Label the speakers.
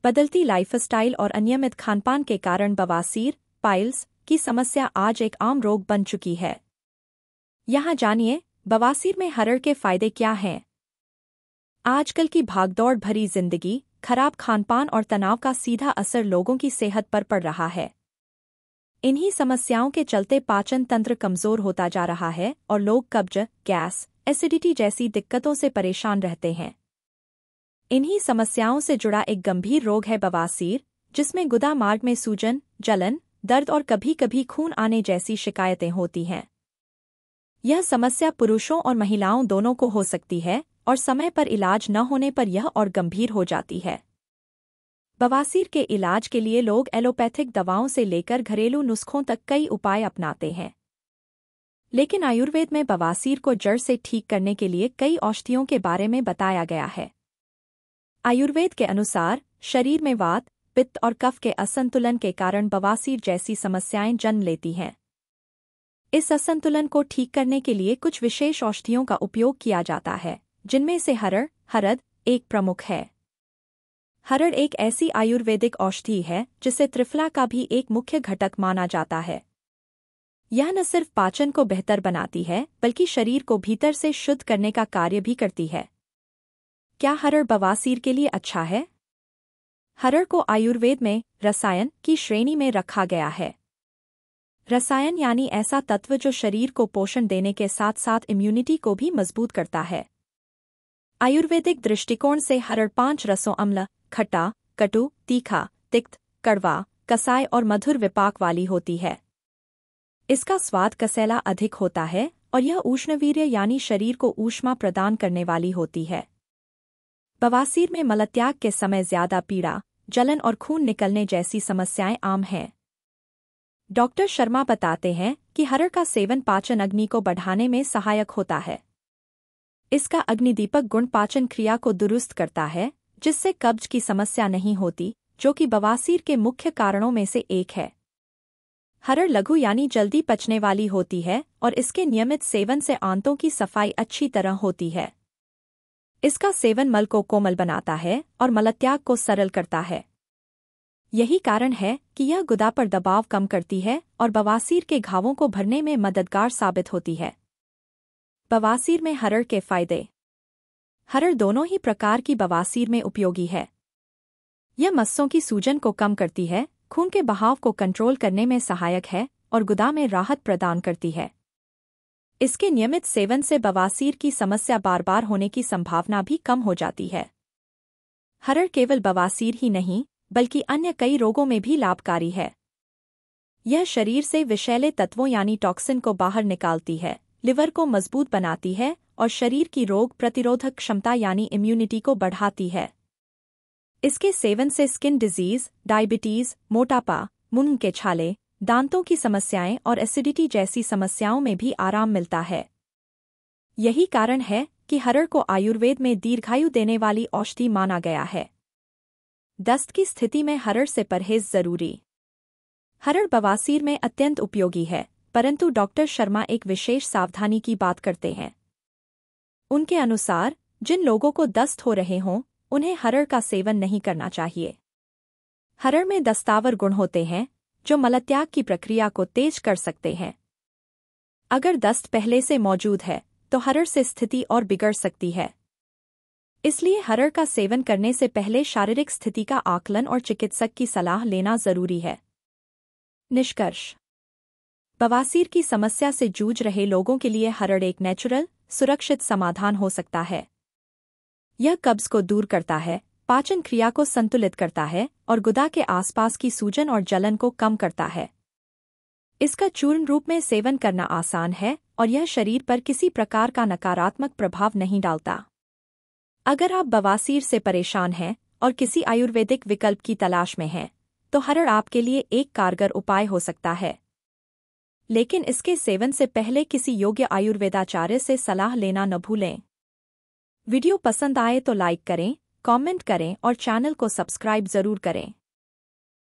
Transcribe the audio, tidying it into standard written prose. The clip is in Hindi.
Speaker 1: बदलती लाइफस्टाइल और अनियमित खानपान के कारण बवासीर, पाइल्स की समस्या आज एक आम रोग बन चुकी है। यहाँ जानिए, बवासीर में हरड़ के फायदे क्या हैं। आजकल की भागदौड़ भरी जिंदगी, खराब खानपान और तनाव का सीधा असर लोगों की सेहत पर पड़ रहा है। इन्हीं समस्याओं के चलते पाचन तंत्र कमजोर होता जा रहा है और लोग कब्ज, गैस, एसिडिटी जैसी दिक्कतों से परेशान रहते हैं। इन्हीं समस्याओं से जुड़ा एक गंभीर रोग है बवासीर, जिसमें गुदा मार्ग में सूजन, जलन, दर्द और कभी-कभी खून आने जैसी शिकायतें होती हैं। यह समस्या पुरुषों और महिलाओं दोनों को हो सकती है और समय पर इलाज न होने पर यह और गंभीर हो जाती है। बवासीर के इलाज के लिए लोग एलोपैथिक दवाओं से लेकर घरेलू नुस्खों तक कई उपाय अपनाते हैं। लेकिन आयुर्वेद में बवासीर को जड़ से ठीक करने के लिए कई औषधियों के बारे में बताया गया है। आयुर्वेद के अनुसार शरीर में वात, पित्त और कफ के असंतुलन के कारण बवासीर जैसी समस्याएं जन्म लेती हैं। इस असंतुलन को ठीक करने के लिए कुछ विशेष औषधियों का उपयोग किया जाता है, जिनमें से हरड़ एक प्रमुख है। हरड़ एक ऐसी आयुर्वेदिक औषधि है जिसे त्रिफला का भी एक मुख्य घटक माना जाता है। यह न सिर्फ पाचन को बेहतर बनाती है, बल्कि शरीर को भीतर से शुद्ध करने का कार्य भी करती है। क्या हरड़ बवासीर के लिए अच्छा है? हरड़ को आयुर्वेद में रसायन की श्रेणी में रखा गया है। रसायन यानी ऐसा तत्व जो शरीर को पोषण देने के साथ साथ इम्यूनिटी को भी मजबूत करता है। आयुर्वेदिक दृष्टिकोण से हरड़ 5 रसों अम्ल, खट्टा, कटु, तीखा, तिक्त, कड़वा, कसाय और मधुर विपाक वाली होती है। इसका स्वाद कसैला अधिक होता है और यह उष्णवीर्य यानी शरीर को ऊष्मा प्रदान करने वाली होती है। बवासीर में मलत्याग के समय ज्यादा पीड़ा, जलन और खून निकलने जैसी समस्याएं आम हैं। डॉक्टर शर्मा बताते हैं कि हरड़ का सेवन पाचन अग्नि को बढ़ाने में सहायक होता है। इसका अग्निदीपक गुण पाचन क्रिया को दुरुस्त करता है, जिससे कब्ज की समस्या नहीं होती, जो कि बवासीर के मुख्य कारणों में से एक है। हरड़ लघु यानी जल्दी पचने वाली होती है और इसके नियमित सेवन से आंतों की सफाई अच्छी तरह होती है। इसका सेवन मल को कोमल बनाता है और मलत्याग को सरल करता है। यही कारण है कि यह गुदा पर दबाव कम करती है और बवासीर के घावों को भरने में मददगार साबित होती है। बवासीर में हरड़ के फायदे। हरड़ दोनों ही प्रकार की बवासीर में उपयोगी है। यह मस्सों की सूजन को कम करती है, खून के बहाव को कंट्रोल करने में सहायक है और गुदा में राहत प्रदान करती है। इसके नियमित सेवन से बवासीर की समस्या बार बार होने की संभावना भी कम हो जाती है। हरड़ केवल बवासीर ही नहीं, बल्कि अन्य कई रोगों में भी लाभकारी है। यह शरीर से विषैले तत्वों यानी टॉक्सिन को बाहर निकालती है, लिवर को मजबूत बनाती है और शरीर की रोग प्रतिरोधक क्षमता यानी इम्यूनिटी को बढ़ाती है। इसके सेवन से स्किन डिजीज, डायबिटीज, मोटापा, मुंह के छाले, दांतों की समस्याएं और एसिडिटी जैसी समस्याओं में भी आराम मिलता है। यही कारण है कि हरड़ को आयुर्वेद में दीर्घायु देने वाली औषधि माना गया है। दस्त की स्थिति में हरड़ से परहेज जरूरी। हरड़ बवासीर में अत्यंत उपयोगी है, परंतु डॉक्टर शर्मा एक विशेष सावधानी की बात करते हैं। उनके अनुसार जिन लोगों को दस्त हो रहे हों, उन्हें हरड़ का सेवन नहीं करना चाहिए। हरड़ में दस्तावर गुण होते हैं, जो मलत्याग की प्रक्रिया को तेज कर सकते हैं। अगर दस्त पहले से मौजूद है, तो हरड़ से स्थिति और बिगड़ सकती है। इसलिए हरड़ का सेवन करने से पहले शारीरिक स्थिति का आकलन और चिकित्सक की सलाह लेना जरूरी है। निष्कर्ष। बवासीर की समस्या से जूझ रहे लोगों के लिए हरड़ एक नेचुरल, सुरक्षित समाधान हो सकता है। यह कब्ज को दूर करता है, पाचन क्रिया को संतुलित करता है और गुदा के आसपास की सूजन और जलन को कम करता है। इसका चूर्ण रूप में सेवन करना आसान है और यह शरीर पर किसी प्रकार का नकारात्मक प्रभाव नहीं डालता। अगर आप बवासीर से परेशान हैं और किसी आयुर्वेदिक विकल्प की तलाश में हैं, तो हरड़ आपके लिए एक कारगर उपाय हो सकता है। लेकिन इसके सेवन से पहले किसी योग्य आयुर्वेदाचार्य से सलाह लेना न भूलें। वीडियो पसंद आए तो लाइक करें, कमेंट करें और चैनल को सब्सक्राइब जरूर करें।